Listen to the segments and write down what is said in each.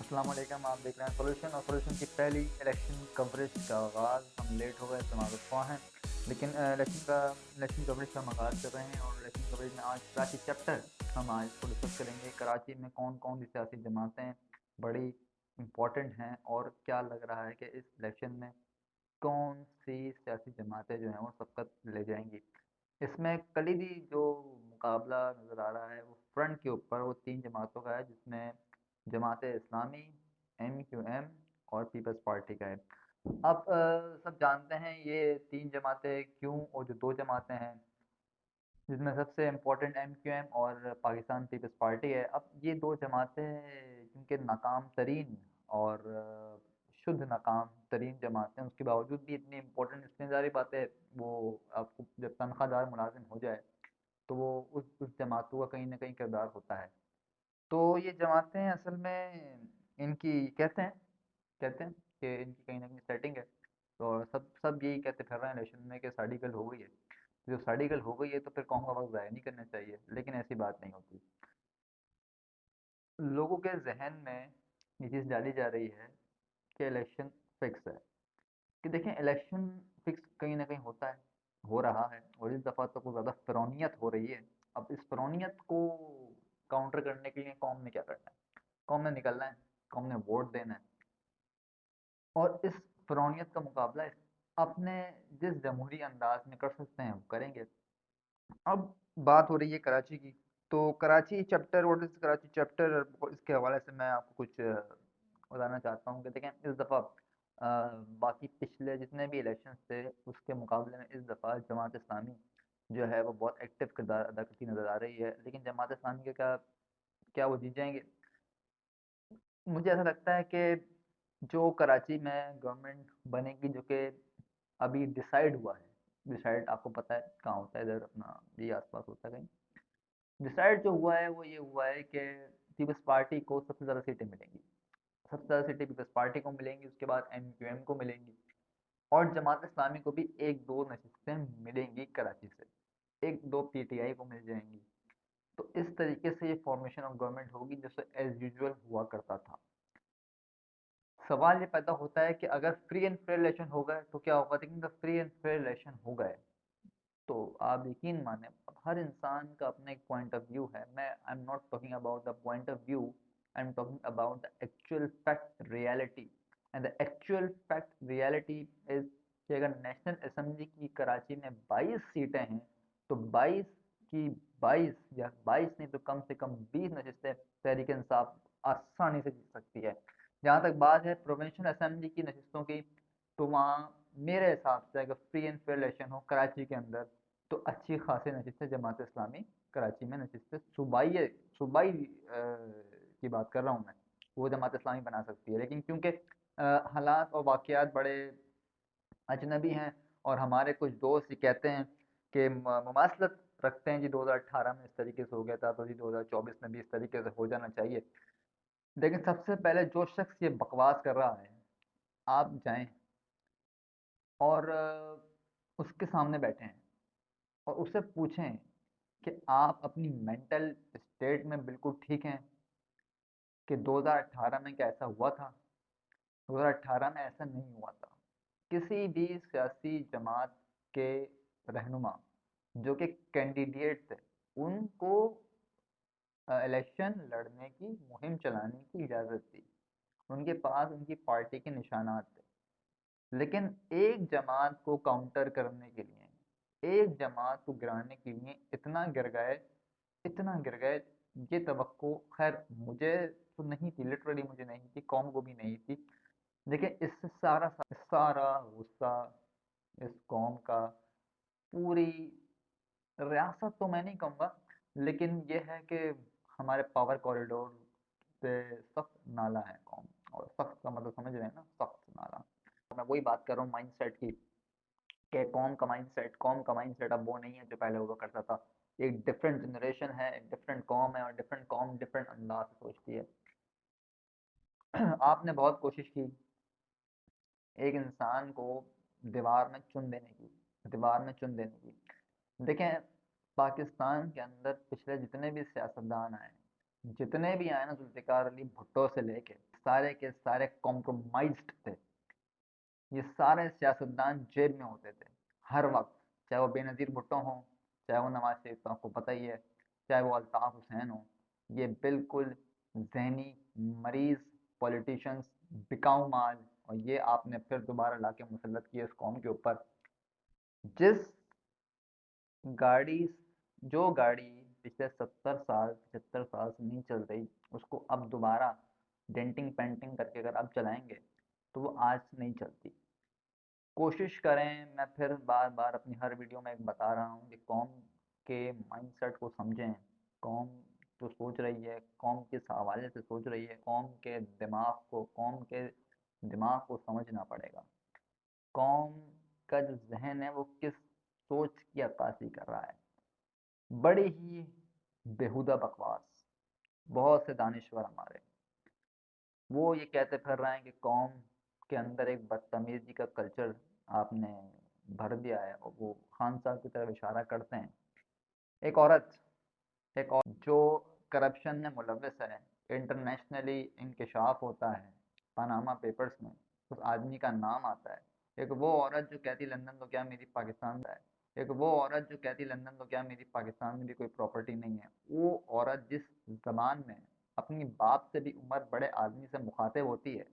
अस्सलाम वालेकुम। आप देख रहे हैं सॉल्यूशन और सॉल्यूशन की पहली इलेक्शन कवरेज का आगाज़ हम लेट हो गए तो माज़रत ख़्वाह हैं। लेकिन इलेक्शन कवरेज का हम आगाज़ कर रहे हैं और इलेक्शन कवरेज में आज कराची चैप्टर हम आज इसको डिस्कस करेंगे। कराची में कौन-कौन सी सियासी जमातें बड़ी इम्पोर्टेंट हैं और क्या लग रहा है कि इस इलेक्शन में कौन सी सियासी जमातें जो हैं वो सबकत ले जाएँगी। इसमें कलीदी जो मुकाबला नज़र आ रहा है वो फ्रंट के ऊपर वो 3 जमातों का है, जिसमें जमात-ए-इस्लामी, एमक्यूएम और पीपल्स पार्टी का है। अब सब जानते हैं ये 3 जमातें क्यों, और जो 2 जमातें हैं जिसमें सबसे इम्पोर्टेंट एमक्यूएम और पाकिस्तान पीपल्स पार्टी है। अब ये 2 जमातें जिनके नाकाम तरीन और शुद्ध नाकाम तरीन जमातें, उसके बावजूद भी इतनी इम्पोर्टेंट, इसलिए ज़ाहिर बात है वो आपको जब तनख्वाहदार मुलाजिम हो जाए तो वो उस जमातों का कहीं न कहीं किरदार होता है। तो ये जमातें असल में इनकी कहते हैं कि इनकी कहीं न कहीं सेटिंग है। और सब सब यही कहते फिर रहे हैं इलेक्शन में कि साड़ी गल हो गई है। जब साड़ी गल हो गई है तो फिर कौम का वक़्त ज़ाया नहीं करना चाहिए, लेकिन ऐसी बात नहीं होती। लोगों के ज़हन में ये चीज़ डाली जा रही है कि इलेक्शन फिक्स है। कि देखें, इलेक्शन फिक्स कहीं न कहीं होता है, हो रहा है, और इस दफ़ा तो कुछ ज़्यादा फ़िरौनियत हो रही है। अब इस फ़िरौनियत को काउंटर करने के लिए कौम ने क्या करना है? कौम ने निकलना है, कौम ने वोट देना है और इस फ़िरौनियत का मुकाबला अपने जिस जमहूरी अंदाज़ में कर सकते हैं, वो करेंगे। अब बात हो रही है कराची की, तो Karachi chapter, what is Karachi chapter, इसके हवाले से मैं आपको कुछ बताना चाहता हूँ कि देखें, इस दफ़ा बाकी पिछले जितने भी इलेक्शंस थे उसके मुकाबले में इस दफ़ा जमात इस्लामी जो है वो बहुत एक्टिव किरदार अदा करती नज़र आ रही है। लेकिन जमात इस्लामी का क्या क्या वो जीत जाएँगे? मुझे ऐसा लगता है कि जो कराची में गवर्नमेंट बनेगी, जो कि अभी डिसाइड हुआ है, डिसाइड आपको पता है कहाँ होता है, इधर अपना ये आस-पास होता है कहीं। डिसाइड जो हुआ है वो ये हुआ है कि पीपल्स पार्टी को सबसे ज़्यादा सीटें मिलेंगी। सबसे ज़्यादा सीटें पीपल्स पार्टी को मिलेंगी, उसके बाद एमक्यूएम को मिलेंगी और जमात इस्लामी को भी 1-2 नशिस्तें मिलेंगी कराची से, 1-2 पीटीआई को मिल जाएँगी। तो इस तरीके से ये फॉर्मेशन ऑफ गवर्नमेंट होगी जैसे एज़ यूजुअल हुआ करता था। सवाल ये पैदा होता है कि अगर फ्री एंड फेयर इलेक्शन हो गए तो क्या होगा? लेकिन अगर फ्री एंड फेयर इलेक्शन हो गए तो आप यकीन माने, अब हर इंसान का अपना एक पॉइंट ऑफ व्यू है। मैं I am not talking about the point of view, I am talking about the actual fact reality. And the actual fact reality is कि अगर नेशनल असेंबली की कराची में 22 सीटें हैं तो 22 की 22 या 22 नहीं तो कम से कम 20 नशिस्तें तहरीक इंसाफ आसानी से जीत सकती है। जहाँ तक बात है प्रोविंशियल असेंबली की नशिस्तों की, तो वहाँ मेरे हिसाब से अगर फ्री एंड फेयर इलेक्शन हो कराची के अंदर तो अच्छी खासी नशिस्तें जमात इस्लामी कराची में नशिस्तें सूबाई की बात कर रहा हूँ मैं, वो जमात इस्लामी बना सकती है। लेकिन क्योंकि हालात और वाक़यात बड़े अजनबी हैं और हमारे कुछ दोस्त ये कहते हैं कि मुमासलत रखते हैं जी, 2018 में इस तरीके से हो गया था तो जी 2024 में भी इस तरीके से हो जाना चाहिए। लेकिन सबसे पहले जो शख्स ये बकवास कर रहा है, आप जाएं और उसके सामने बैठें और उससे पूछें कि आप अपनी मेंटल स्टेट में बिल्कुल ठीक हैं कि 2018 में क्या ऐसा हुआ था? 2018 में ऐसा नहीं हुआ था। किसी भी सियासी जमात के रहनुमा जो कि कैंडिडेट थे, उनको इलेक्शन लड़ने की, मुहिम चलाने की इजाज़त थी। उनके पास उनकी पार्टी के निशानात थे। लेकिन एक जमात को काउंटर करने के लिए, एक जमात को गिराने के लिए इतना गिर गए, ये तवक्को खैर मुझे तो नहीं थी, लिटरली मुझे नहीं थी, कौम को भी नहीं थी। लेकिन इससे सारा गुस्सा इस कौम का, पूरी रियासत तो मैं नहीं कहूँगा, लेकिन ये है कि हमारे पावर कॉरिडोर से सख्त नाला है कौम। और सख्त का मतलब समझ रहे हैं ना, सख्त नाला। मैं वही बात कर रहा हूँ माइंडसेट की, कि कौम का माइंडसेट अब वो नहीं है जो पहले हुआ करता था। एक डिफरेंट जनरेशन है, एक डिफरेंट कौम है और डिफरेंट कौम डिफरेंट अंदाज से सोचती है। आपने बहुत कोशिश की एक इंसान को दीवार में चुन देने की। देखें, पाकिस्तान के अंदर पिछले जितने भी सियासतदान आए, जितने भी आए ना जुल्फ़िकार अली भुट्टो से लेके सारे के सारे कॉम्प्रोमाइज्ड थे। ये सारे सियासतदान जेब में होते थे हर वक्त, चाहे वो बेनज़ीर भुट्टो हों, चाहे वो नवाज शरीफ, तो आपको पता ही है, चाहे वो अल्ताफ हुसैन हो। ये बिल्कुल जहनी मरीज पॉलिटिशियंस, बिकाऊ माल, और ये आपने फिर दोबारा लाके मुसल्लत किया इस कौम के ऊपर। जिस गाड़ी जो गाड़ी पिछले 70 साल 75 साल से नहीं चल रही, उसको अब दोबारा डेंटिंग पेंटिंग करके अगर अब चलाएंगे तो वो आज नहीं चलती। कोशिश करें, मैं फिर बार बार अपनी हर वीडियो में एक बता रहा हूँ कि कौम के माइंडसेट को समझें। कौम जो सोच रही है, कौम किस हवाले से सोच रही है, कौम के दिमाग को समझना पड़ेगा। कौम का जो जहन है वो किस सोच की अक्कासी कर रहा है। बड़ी ही बेहुदा बकवास। बहुत से दानिश्वर हमारे वो ये कहते फिर रहे हैं कि कौम के अंदर एक बदतमीजी का कल्चर आपने भर दिया है, और वो खान साहब की तरफ इशारा करते हैं। एक औरत जो करप्शन में मुलविस है, इंटरनेशनली इंकशाफ होता है पनामा पेपर्स में, उस आदमी का नाम आता है। एक वो औरत जो कहती लंदन तो क्या मेरी पाकिस्तान है। एक वो औरत जो कहती लंदन तो क्या मेरी पाकिस्तान में भी कोई प्रॉपर्टी नहीं है। वो औरत जिस जबान में अपनी बाप से भी उम्र बड़े आदमी से मुखातिब होती है,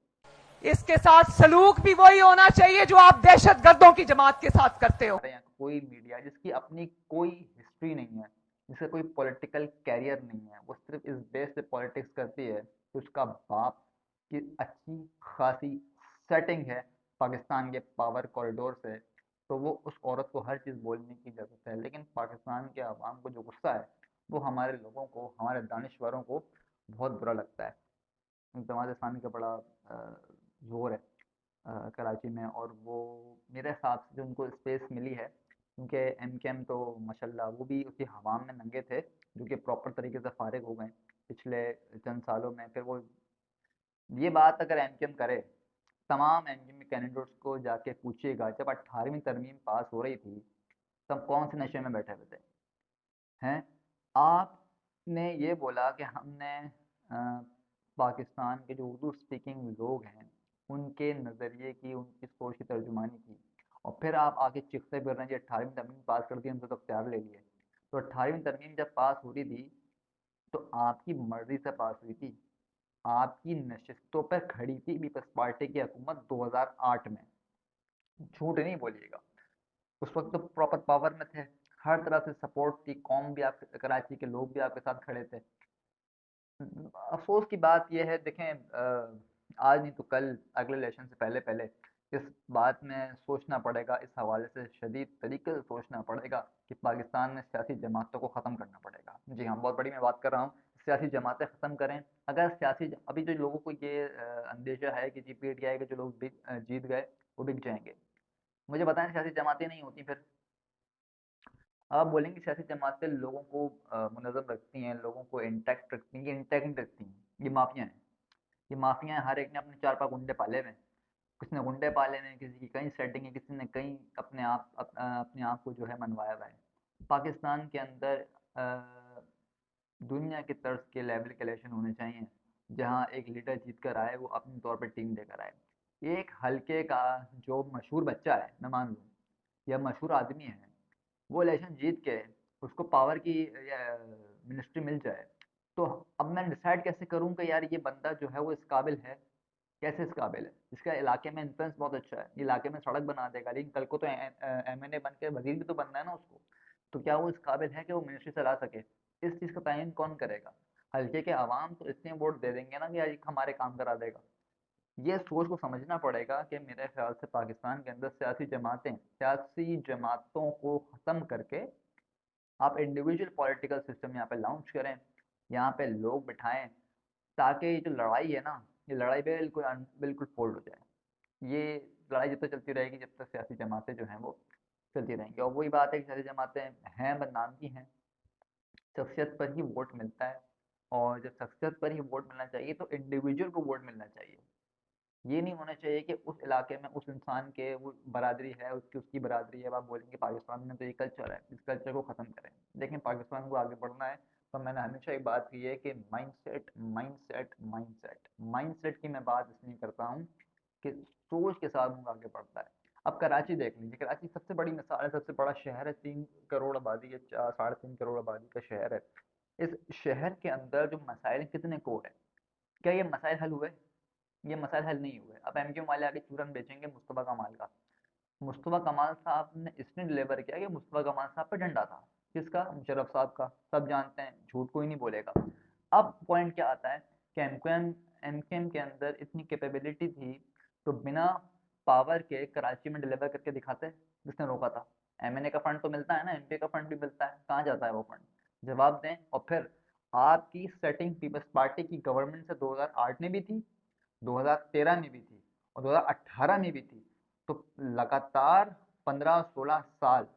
इसके साथ सलूक भी वही होना चाहिए जो आप दहशत गर्दों की जमात के साथ करते हो। हमारे यहाँ कोई मीडिया जिसकी अपनी कोई हिस्ट्री नहीं है, जिसका कोई पॉलिटिकल कैरियर नहीं है, वो सिर्फ इस बेस पे पॉलिटिक्स करती है कि उसका बाप की अच्छी खासी सेटिंग है पाकिस्तान के पावर कॉरिडोर से, तो वो उस औरत को हर चीज़ बोलने की ज़रूरत है। लेकिन पाकिस्तान के अवाम को जो गुस्सा है वो हमारे लोगों को, हमारे दानिश्वरों को बहुत बुरा लगता है। जमात इस्लामी का बड़ा ज़ोर है कराची में, और वो मेरे हिसाब से जो उनको स्पेस मिली है, क्योंकि एम तो माशाल्लाह वो भी उसी हवा में नंगे थे जो कि प्रॉपर तरीके से फारिग हो गए पिछले चंद सालों में। फिर वो ये बात अगर एम करे, तमाम एम के कैंडिडेट्स को जाके पूछिएगा जब 18वीं तरमीम पास हो रही थी तब कौन से नशे में बैठे हुए थे। हैं, आपने ये बोला कि हमने पाकिस्तान के जो उर्दू स्पीकिंग लोग हैं उनके नज़रिए की, उनकी सोच की तर्जुमानी की, और फिर आप आके चीखते फिर रहे हैं कि 18वीं तरमीम पास कर दी, हमसे तो अख्तियार ले लिए। तो 18वीं तरमीम जब पास हो रही थी तो आपकी मर्जी से पास हुई थी, आपकी नशिस्तों पर खड़ी थी पीपल्स पार्टी की हुकूमत 2008 में। झूठ नहीं बोलिएगा, उस वक्त तो प्रॉपर पावर में थे, हर तरफ से सपोर्ट थी, कौम भी आप, कराची के लोग भी आपके साथ खड़े थे। अफसोस की बात यह है, देखें आज नहीं तो कल, अगले इलेक्शन से पहले पहले इस बात में सोचना पड़ेगा, इस हवाले से शदीद तरीके से सोचना पड़ेगा कि पाकिस्तान में सियासी जमातों को ख़त्म करना पड़ेगा। जी हाँ, बहुत बड़ी मैं बात कर रहा हूँ, सियासी जमातें ख़त्म करें। अगर अभी जो लोगों को ये अंदेशा है कि GPTI के जो लोग जीत गए वो बिक जाएंगे, मुझे बताएं सियासी जमातें नहीं होती फिर। आप बोलेंगे सियासी जमातें लोगों को मुनज़्ज़म रखती हैं, लोगों को इंटैक्ट रखती हैं, ये इंटैक्ट नहीं रखती हैं, ये माफिया हैं। ये माफिया हैं, हर एक ने अपने 4 5 गुंडे पाले हुए हैं। किसी ने गुंडे पाले हुए हैं, किसी की कहीं सेटिंग है, किसी ने कहीं अपने आप को जो है मनवाया हुआ है। पाकिस्तान के अंदर दुनिया के तर्ज के लेवल के इलेक्शन होने चाहिए, जहाँ एक लीडर जीत कर आए, वो अपने तौर पर टीम लेकर आए। एक हल्के का जो मशहूर बच्चा है, मैं मान लूँ, या मशहूर आदमी है, वो इलेक्शन जीत के उसको पावर की मिनिस्ट्री मिल जाए, तो अब मैं डिसाइड कैसे करूँ कि यार ये बंदा जो है वो इस काबिल है। कैसे इस काबिल है? इसका इलाके में इन्फ्लुएंस बहुत अच्छा है, इलाके में सड़क बना देगा, लेकिन कल को तो MNA बन के वजीर भी तो बनना है ना उसको। तो क्या वो इस काबिल है कि वो मिनिस्ट्री चला सके? इस चीज़ का तयन कौन करेगा? हल्के के अवाम तो इसलिए वोट दे देंगे ना कि यार ये हमारे काम करा देगा। ये सोच को समझना पड़ेगा कि मेरे ख्याल से पाकिस्तान के अंदर सियासी जमातों को ख़त्म करके आप इंडिविजुअल पॉलिटिकल सिस्टम यहाँ पे लॉन्च करें, यहाँ पे लोग बिठाएं, ताकि ये जो लड़ाई है ना, ये लड़ाई बिल्कुल फोल्ड हो जाए। ये लड़ाई जब तक चलती रहेगी, जब तक सियासी जमातें जो हैं वो चलती रहेंगी। और वही बात है कि सियासी जमातें हैं बदनाम की हैं, शख्सियत पर ही वोट मिलता है, और जब शख्सियत पर ही वोट मिलना चाहिए तो इंडिविजुअल को वोट मिलना चाहिए। ये नहीं होना चाहिए कि उस इलाके में उस इंसान के वो बरादरी है, उसकी बरादरी है, अब आप बोलेंगे पाकिस्तान में तो ये कल्चर है, इस कल्चर को ख़त्म करें। लेकिन पाकिस्तान को आगे बढ़ना है, तो मैंने हमेशा एक बात की है कि माइंडसेट माइंडसेट माइंडसेट माइंडसेट की मैं बात इसलिए करता हूँ कि सोच के साथ मुंह आगे बढ़ता है। अब कराची देख लीजिए, कराची सबसे बड़ी मिसाल है, सबसे बड़ा शहर है, 3 करोड़ आबादी है, 3.5 करोड़ आबादी का शहर है। इस शहर के अंदर जो मसाइल कितने कोर है, क्या ये मसाइल हल हुए? ये मसाइल हल नहीं हुए। अब एमक्यू वाले आगे चूरन बेचेंगे मुस्तफा कमाल का। मुस्तफा कमाल साहब ने इसने डिलीवर किया कि मुस्तफा कमाल साहब पे डंडा था। किसका? मुशर्रफ साहब का। सब जानते हैं, झूठ कोई नहीं बोलेगा। अब पॉइंट क्या आता है कि एमक्यूएम के अंदर इतनी कैपेबिलिटी थी, तो बिना पावर के कराची में डिलीवर करके दिखाते। जिसने रोका था। एमएनए का फंड तो मिलता है ना, एमपी का फंड भी मिलता है, कहाँ जाता है वो फंड? जवाब दें। और फिर आपकी सेटिंग पीपल्स पार्टी की गवर्नमेंट से 2008 में भी थी, 2013 में भी थी, और 2018 में भी थी। तो लगातार 15-16 साल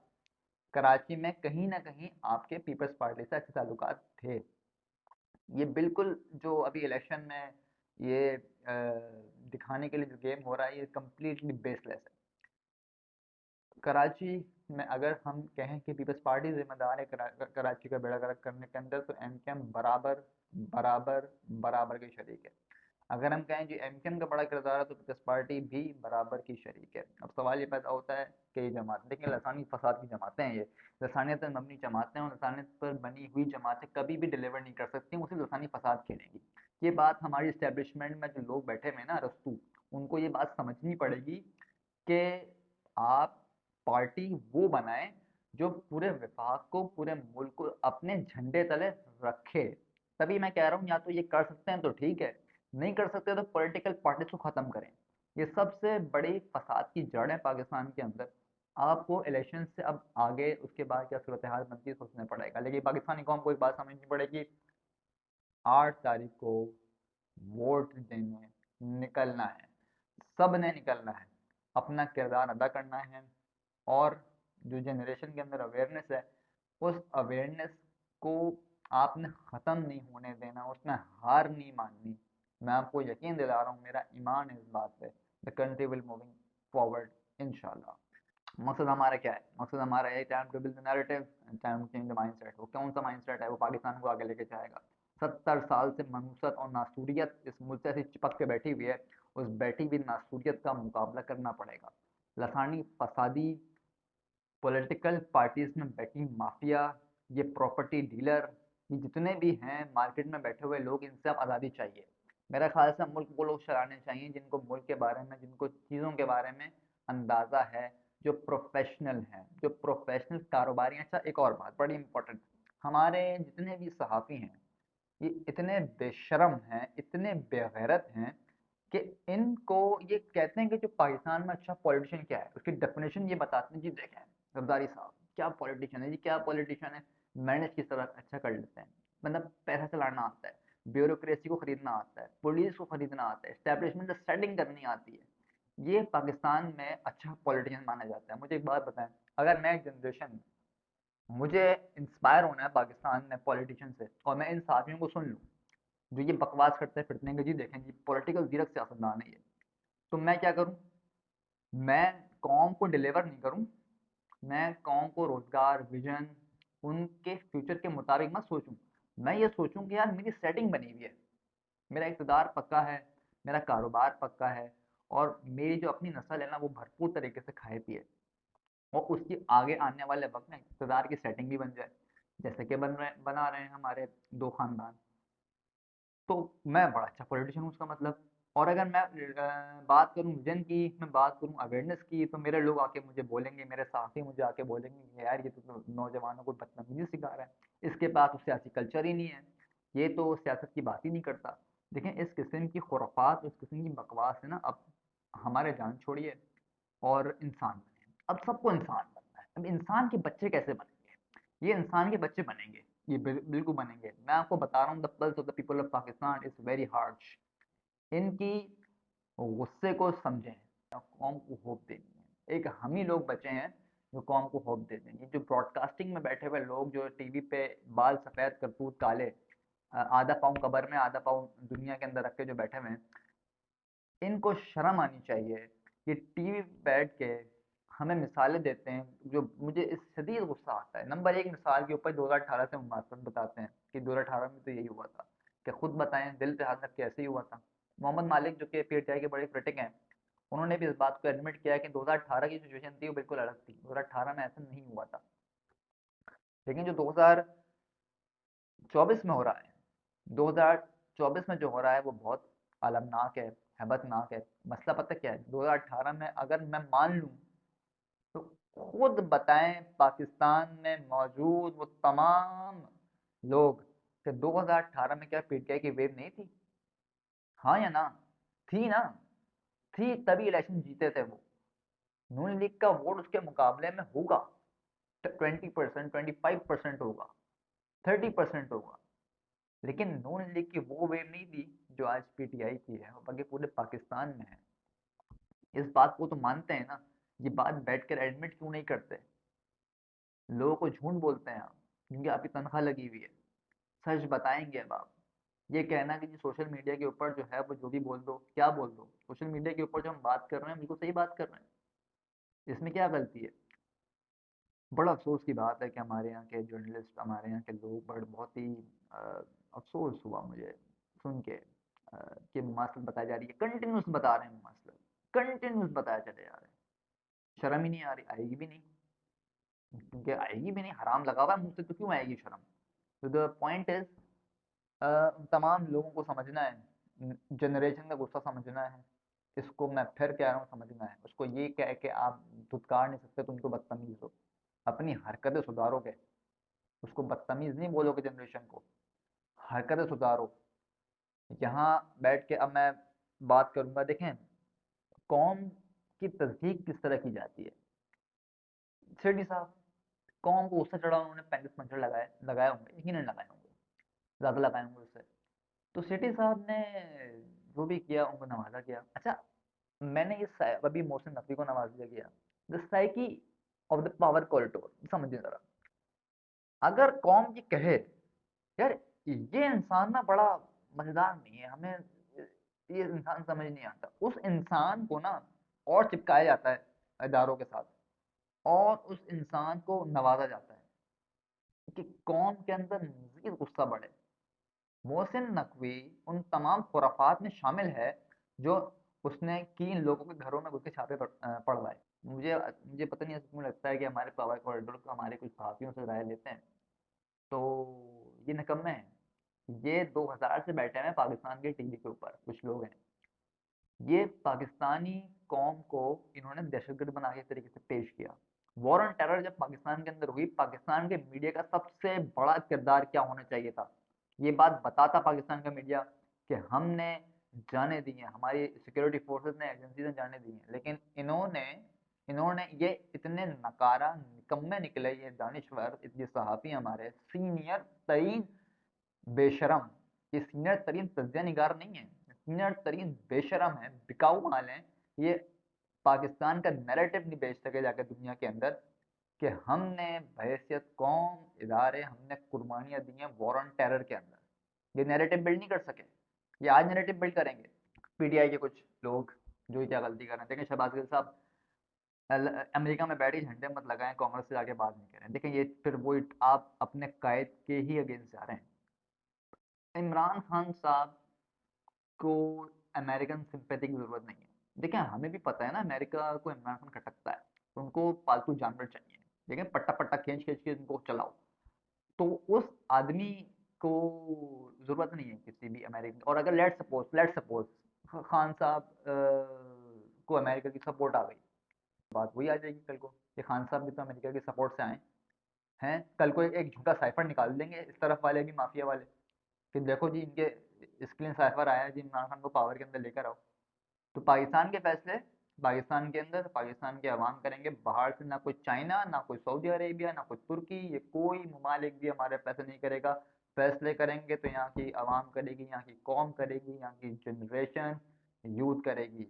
कराची में कहीं ना कहीं आपके पीपल्स पार्टी से अच्छे ताल्लुकात थे। ये बिल्कुल जो अभी इलेक्शन में ये दिखाने के लिए जो गेम हो रहा है, ये कम्प्लीटली बेसलेस है। कराची में अगर हम कहें कि पीपल्स पार्टी जिम्मेदार है कराची का बेड़ा गर्क करने के अंदर, तो एमकेएम बराबर बराबर बराबर के शरीक है। अगर हम कहें जी एमकेएम का बड़ा किरदार है, तो पीपल्स पार्टी भी बराबर की शरीक है। अब सवाल ये पैदा होता है कि ये जमात, देखिए लसानी फसाद की जमातें हैं, ये लसानियत पर मबनी जमातें, और लसानियत पर बनी हुई जमातें कभी भी डिलीवर नहीं कर सकती, वो सिर्फ लसानी फसाद खेलेंगी। ये बात हमारी इस्टेब्लिशमेंट में जो लोग बैठे हुए हैं ना, अरस्तू, उनको ये बात समझनी पड़ेगी कि आप पार्टी वो बनाए जो पूरे विभाग को, पूरे मुल्क को अपने झंडे तले रखे। तभी मैं कह रहा हूँ, या तो ये कर सकते हैं तो ठीक है, नहीं कर सकते तो पॉलिटिकल पार्टीज को खत्म करें। ये सबसे बड़ी फसाद की जड़ है पाकिस्तान के अंदर। आपको इलेक्शन से अब आगे उसके बाद क्या सूरत हाल बनती है सोचना पड़ेगा, लेकिन पाकिस्तानी कौम को एक बात समझनी पड़ेगी, 8 तारीख को वोट देने निकलना है। सब ने निकलना है, अपना किरदार अदा करना है। और जो जनरेशन के अंदर अवेयरनेस है, उस अवेयरनेस को आपने ख़त्म नहीं होने देना, उसमें हार नहीं माननी। मैं आपको यकीन दिला रहा हूँ, मेरा ईमान है इस बात पे, the country will moving forward इंशाल्लाह। मकसद हमारा क्या है? मकसद हमारा है time to build the narrative and time to change the mindset. वो कौन सा माइंडसेट है? वो पाकिस्तान को आगे लेके जाएगा। 70 साल से मनुसत और नासूरियत इस मुल्क से ऐसी चिपक के बैठी हुई है, उस बैठी हुई नासूरियत का मुकाबला करना पड़ेगा। लसानी फसादी पॉलिटिकल पार्टीज में बैठी माफिया, ये प्रॉपर्टी डीलर, ये जितने भी हैं मार्केट में बैठे हुए लोग, इनसे अब आज़ादी चाहिए। मेरा ख्याल से मुल्क वो लोग चलाने चाहिए जिनको मुल्क के बारे में, जिनको चीज़ों के बारे में अंदाज़ा है, जो प्रोफेशनल हैं, जो प्रोफेशनल कारोबारी हैं। अच्छा, एक और बात बड़ी इंपॉर्टेंट, हमारे जितने भी सहाफ़ी हैं, ये इतने बेशर्म हैं, इतने बेगैरत हैं कि इनको ये कहते हैं कि जो पाकिस्तान में अच्छा पॉलिटिशियन क्या है, उसकी डेफिनेशन ये बताते हैं। जी देखें जरदारी साहब क्या पॉलिटिशियन है, जी क्या पॉलिटिशियन है, मैनेज किस तरह अच्छा कर लेते हैं, मतलब पैसा चलाना आता है, ब्यूरोक्रेसी को खरीदना आता है, पुलिस को खरीदना आता है, एस्टेब्लिशमेंट सेटिंग करनी आती है, ये पाकिस्तान में अच्छा पॉलिटिशियन माना जाता है। मुझे एक बात बताएं, अगर मैं जनरेशन, मुझे इंस्पायर होना है पाकिस्तान में पॉलिटिशियन से, और मैं इन साथियों को सुन लूँ जो ये बकवास करते फिरते हैं कि जी देखें जी पॉलिटिकल जीरक सियासतदान है ये, तो मैं क्या करूं? मैं कौम को डिलीवर नहीं करूं, मैं कौम को रोजगार, विजन, उनके फ्यूचर के मुताबिक मत सोचूं। मैं ये सोचूं कि यार मेरी सेटिंग बनी हुई है, मेरा इक़्तिदार पक्का है, मेरा कारोबार पक्का है, और मेरी जो अपनी नस्ल है ना, वो भरपूर तरीके से खाए पिए, और उसकी आगे आने वाले वक्त में इक़्तिदार की सेटिंग भी बन जाए, जैसे कि बना रहे हैं हमारे 2 खानदान। तो मैं बड़ा अच्छा पॉलिटिशियन हूँ उसका मतलब। और अगर मैं बात करूँ विजन की, मैं बात करूँ अवेयरनेस की, तो मेरे लोग आके मुझे बोलेंगे, मेरे साथी मुझे आके बोलेंगे कि यार ये तो नौजवानों को बदतमीजी सिखा रहा है, इसके पास तो सियासी कल्चर ही नहीं है, ये तो सियासत की बात ही नहीं करता। देखें इस किस्म की खुराफात, इस किस्म की बकवास है ना, अब हमारे जान छोड़िए और इंसान बने। अब सबको इंसान बनना है। अब इंसान के बच्चे कैसे बनेंगे? ये इंसान के बच्चे बनेंगे, ये बिल्कुल बनेंगे। मैं आपको बता रहा हूँ, the pulse of the people of Pakistan is very harsh. इनकी गुस्से को समझें, कौम को होप देनी है। एक हम ही लोग बचे हैं जो कौम को होप दे देंगे। जो ब्रॉडकास्टिंग में बैठे हुए लोग, जो टीवी पे बाल सफ़ेद करतूत काले, आधा पाँव कबर में आधा पाँव दुनिया के अंदर रख के जो बैठे हुए हैं, इनको शर्म आनी चाहिए। ये टीवी बैठ के हमें मिसालें देते हैं, जो मुझे इस शदीद गुस्सा आता है। नंबर 1 मिसाल के ऊपर 2018 से मुमासत बताते हैं। कि 2018 में तो यही हुआ था। क्या खुद बताएं दिल पे हाथ रख के ऐसे ही हुआ था? मोहम्मद मालिक जो कि पीटीआई के बड़े क्रिटिक हैं, उन्होंने भी इस बात को एडमिट किया है कि 2018 की सिचुएशन थी वो बिल्कुल अलग थी, 2018 में ऐसा नहीं हुआ था। लेकिन जो 2024 में हो रहा है, 2024 में जो हो रहा है वो बहुत अलमनाक है, हैबतनाक है। मसला पता क्या है, 2018 में अगर मैं मान लूँ तो खुद बताएं पाकिस्तान में मौजूद वो तमाम लोग कि 2018 में क्या पीटीआई की वेव नहीं थी? हाँ या ना? थी ना? थी, तभी इलेक्शन जीते थे वो। नून लीग का वोट उसके मुकाबले में होगा, 20%, 25% होगा, 30% होगा। लेकिन नून लीग की वो वेव नहीं थी जो आज पीटीआई की है और बाकी पूरे पाकिस्तान में है। इस बात को तो मानते हैं ना, ये बात बैठकर एडमिट क्यों नहीं करते? लोगों को झूठ बोलते हैं आप, क्योंकि आपकी तनख्वाह लगी हुई है। सच बताएंगे अब आप। ये कहना कि जी सोशल मीडिया के ऊपर जो है वो जो भी बोल दो, क्या बोल दो, सोशल मीडिया के ऊपर जो हम बात कर रहे हैं बिल्कुल सही बात कर रहे हैं, इसमें क्या गलती है? बड़ा अफसोस की बात है कि हमारे यहाँ के जर्नलिस्ट, हमारे यहाँ के लोग बहुत ही अ, अफसोस हुआ मुझे सुन के कि मसल बताई जा रही है, कंटिन्यूस बता रहे हैं मसल, कंटिन्यूस बताया चले जा रहे हैं। शर्म ही नहीं आ रही, आएगी भी नहीं, क्योंकि आएगी भी नहीं, हराम लगा हुआ है मुंह से तो क्यों आएगी शर्म? तो द पॉइंट इज, तमाम लोगों को समझना है, जनरेशन का गुस्सा समझना है, इसको मैं फिर कह रहा हूँ समझना है। उसको ये कह के आप धुतकार नहीं सकते तुम तो बदतमीज हो, अपनी हरकतें सुधारोगे, उसको बदतमीज नहीं बोलोगे जनरेशन को, हरकतें सुधारो। यहाँ बैठ के अब मैं बात करूंगा, देखें कौम की तस्दीक किस तरह की जाती है। सेठी साहब, कौम को गुस्सा चढ़ा, उन्होंने 35 मंचर लगाए, लगाए होंगे, यकीनन लगाए होंगे, ज्यादा लगाए होंगे उससे। तो सेठी साहब ने जो भी किया उनको नवाजा किया। अच्छा, मैंने इस अभी मोहसिन नकवी को नवाज दिया गया, the psyche of the power corridor, समझिए जरा। अगर कौम ये कहे यार ये इंसान ना बड़ा मजेदार नहीं है, हमें ये इंसान समझ नहीं आता, उस इंसान को ना और चिपकाया जाता है इदारों के साथ, और उस इंसान को नवाजा जाता है कि कौम के अंदर मजीद गुस्सा बढ़े। मोहसिन नकवी उन तमाम खुराफात में शामिल है जो उसने की इन लोगों के घरों में घुस के छापे पड़वाए। मुझे मुझे पता नहीं ऐसा क्यों लगता है कि हमारे पावर कॉरिडोर को हमारे कुछ साथियों से राय लेते हैं, तो ये निकम्मे हैं। ये 2000 से बैठे हैं पाकिस्तान के टीवी के ऊपर, कुछ लोग हैं, ये पाकिस्तानी कौम को इन्होंने दहशतगर्द बना के तरीके से पेश किया। वॉर ऑन टेरर जब पाकिस्तान के अंदर हुई, पाकिस्तान के मीडिया का सबसे बड़ा किरदार क्या होना चाहिए था? ये बात बताता पाकिस्तान का मीडिया कि हमने जाने दी हैं, हमारी सिक्योरिटी फोर्सेस ने, एजेंसी ने जाने दी हैं, लेकिन इन्होंने इन्होंने ये इतने नकारा निकम्मे निकले, ये दानिश्वर, ये सहाफ़ी हमारे सीनियर तरीन बेशरम, ये सीनियर तरीन तज्जिया निगार नहीं है, सीनियर तरीन बेशरम है, बिकाऊ माल है। ये पाकिस्तान का नैरेटिव नहीं बेच सके जाकर दुनिया के अंदर कि हमने बहैसियत कौम इदारे हमने कुर्बानियां दी हैं वॉर ऑन टेरर के अंदर। ये नैरेटिव बिल्ड नहीं कर सके, ये आज नैरेटिव बिल्ड करेंगे पीटीआई के कुछ लोग जो क्या गलती कर रहे हैं। देखें शहबाज गिल साहब, अमेरिका में बैठे झंडे मत लगाएं, कांग्रेस से आगे बात नहीं करें। देखें ये फिर वो आप अपने कायद के ही अगेंस्ट जा रहे हैं। इमरान खान साहब को अमेरिकन सिंपैथी की जरूरत नहीं है। देखिए हमें भी पता है ना अमेरिका को इमरान खान खटकता है, तो उनको पालतू जानवर चाहिए, लेकिन पट्टा पट्टा खींच खींच के उनको चलाओ। तो उस आदमी को जरूरत नहीं है किसी भी अमेरिकन। और अगर लेट सपोज खान साहब को अमेरिका की सपोर्ट आ गई, बात वही आ जाएगी कल को कि खान साहब भी तो अमेरिका की सपोर्ट से आए हैं। कल को एक झूठा साइफर निकाल देंगे इस तरफ वाले भी, माफिया वाले, कि देखो जी इनके स्क्रीन साइफर आया है जी, इमरान खान को पावर के अंदर लेकर आओ। तो पाकिस्तान के फैसले पाकिस्तान के अंदर पाकिस्तान के अवाम करेंगे, बाहर से ना कोई चाइना, ना कोई सऊदी अरेबिया, ना कोई तुर्की, ये कोई ममालिक भी हमारे फैसले नहीं करेगा। फैसले करेंगे तो यहाँ की अवाम करेगी, यहाँ की कौम करेगी, यहाँ की जनरेशन यूथ करेगी।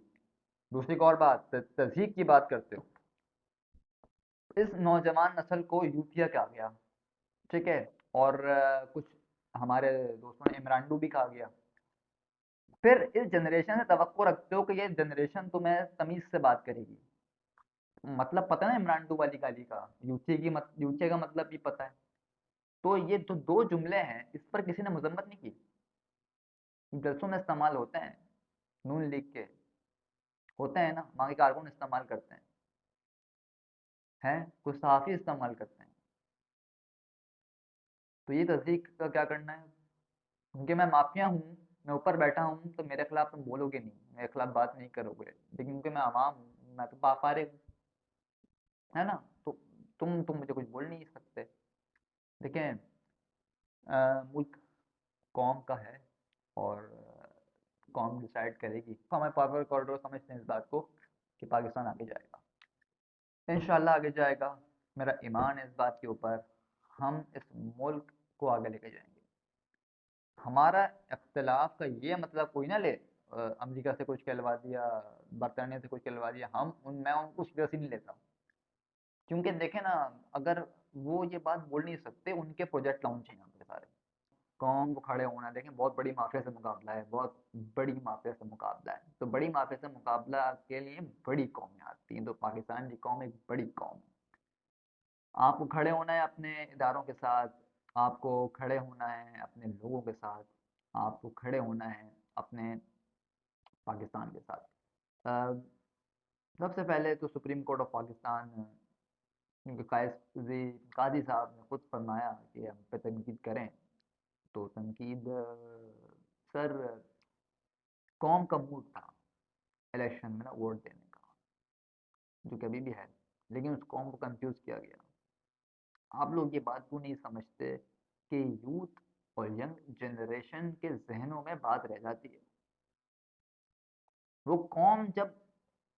दूसरी एक और बात, तहजीब की बात करते हो, इस नौजवान नस्ल को यूथिया कहा गया, ठीक है, और कुछ हमारे दोस्तों ने इमरानडू भी कहा गया। फिर इस जनरेशन से तवक्को रखते हो कि ये जनरेशन तुम्हें तमीज से बात करेगी। मतलब पता है ना इमरानडू वाली गाली का, यूथिया का मतलब भी पता है। तो ये जो दो जुमले हैं इस पर किसी ने मजम्मत नहीं की, जलसों में इस्तेमाल होते हैं, नून लीग के होते हैं ना, वहाँ के कारकुन इस्तेमाल करते हैं कुछ सहाफ़ी इस्तेमाल करते हैं। तो ये तस्दीक का क्या करना है, क्योंकि मैं माफिया हूँ, मैं ऊपर बैठा हूँ, तो मेरे खिलाफ तुम बोलोगे नहीं, मेरे खिलाफ बात नहीं करोगे, लेकिन क्योंकि मैं आवाम हूँ, मैं तो बाफारिग हूँ, है ना, तो तुम मुझे कुछ बोल नहीं सकते। देखें, मुल्क कौम का है, और कौम डिसाइड करेगी। तो हमारे पावर कॉरिडोर समझते हैं इस बात को कि पाकिस्तान आगे जाएगा, इंशाल्लाह आगे जाएगा। मेरा ईमान है इस बात के ऊपर, हम इस मुल्क को आगे लेके जाएंगे। हमारा इख्तिलाफ का ये मतलब कोई ना ले, अमेरिका से कुछ कहलवा दिया, बरतानिया से कुछ कहलवा दिया, मैं उनको उस वजह से नहीं लेता, क्योंकि देखें ना, अगर वो ये बात बोल नहीं सकते, उनके प्रोजेक्ट लॉन्च हैं यहाँ पे सारे, कौम को खड़े होना है। देखें, बहुत बड़ी माफिया से मुकाबला है, बहुत बड़ी माफिया से मुकाबला है, तो बड़ी माफिया से मुकाबला के लिए बड़ी कौमें आती हैं, तो पाकिस्तान की कौम एक बड़ी कौम है। आपको खड़े होना है अपने इदारों के साथ, आपको खड़े होना है अपने लोगों के साथ, आपको खड़े होना है अपने पाकिस्तान के साथ। अ, सबसे पहले तो सुप्रीम कोर्ट ऑफ पाकिस्तान, क्योंकि काजी साहब ने खुद फरमाया कि हम पे तनकीद करें, तो तनकीद सर, कौम का मूड था इलेक्शन में ना वोट देने का, जो कि अभी भी है, लेकिन उस कौम को कंफ्यूज किया गया। आप लोग ये बात क्यों नहीं समझते कि यूथ और यंग जनरेशन के जहनों में बात रह जाती है। वो कौम जब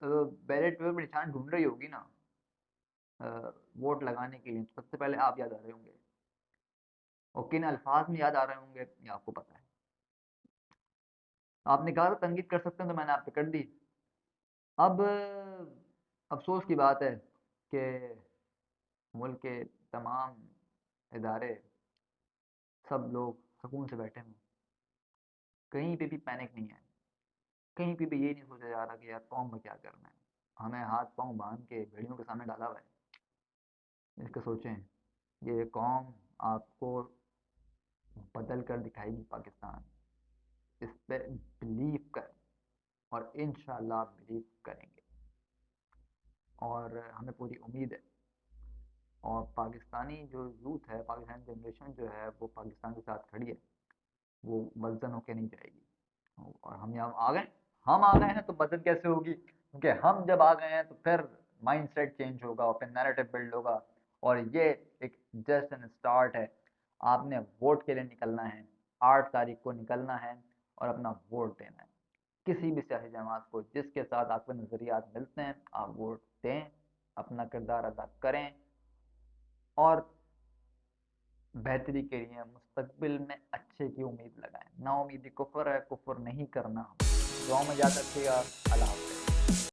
बैलेट पेपर पर निशान ढूंढ रही होगी ना, वोट लगाने के लिए, तो सबसे पहले आप याद आ रहे होंगे, और किन अल्फाज में याद आ रहे होंगे ये आपको पता है। आपने कहा था तनकीद कर सकते हैं, तो मैंने आप पे कर दी। अब अफसोस की बात है कि मुल्क के तमाम इदारे, सब लोग सुकून से बैठे हुए, कहीं पे भी पैनिक नहीं है, कहीं पे भी ये नहीं सोचा जा रहा कि यार कौम में क्या करना है, हमें हाथ पांव बांध के भेड़ियों के सामने डाला हुआ है। इसको सोचें, ये कौम आपको बदल कर दिखाएगी पाकिस्तान, इस पर बिलीव करें, और इंशाल्लाह आप बिलीव करेंगे, और हमें पूरी उम्मीद है। और पाकिस्तानी जो यूथ है, पाकिस्तानी जनरेशन जो है, वो पाकिस्तान के साथ खड़ी है, वो बदजन होके नहीं जाएगी। और हम यहाँ आ गए, हम आ गए हैं तो बदल कैसे होगी, क्योंकि हम जब आ गए हैं तो फिर माइंड सेट चेंज होगा, और फिर नैरेटिव बिल्ड होगा, और ये एक जस्ट एन स्टार्ट है। आपने वोट के लिए निकलना है, 8 तारीख को निकलना है, और अपना वोट देना है। किसी भी सियासी जमात को जिसके साथ आपके नज़रियात मिलते हैं, आप वोट दें, अपना किरदार अदा करें, और बेहतरी के लिए मुस्तकबिल में अच्छे की उम्मीद लगाएं। नाउमीदी कुफ्र है, कुफ्र नहीं करना। दुआ में याद रखिएगा। अल्लाह हाफ़िज़।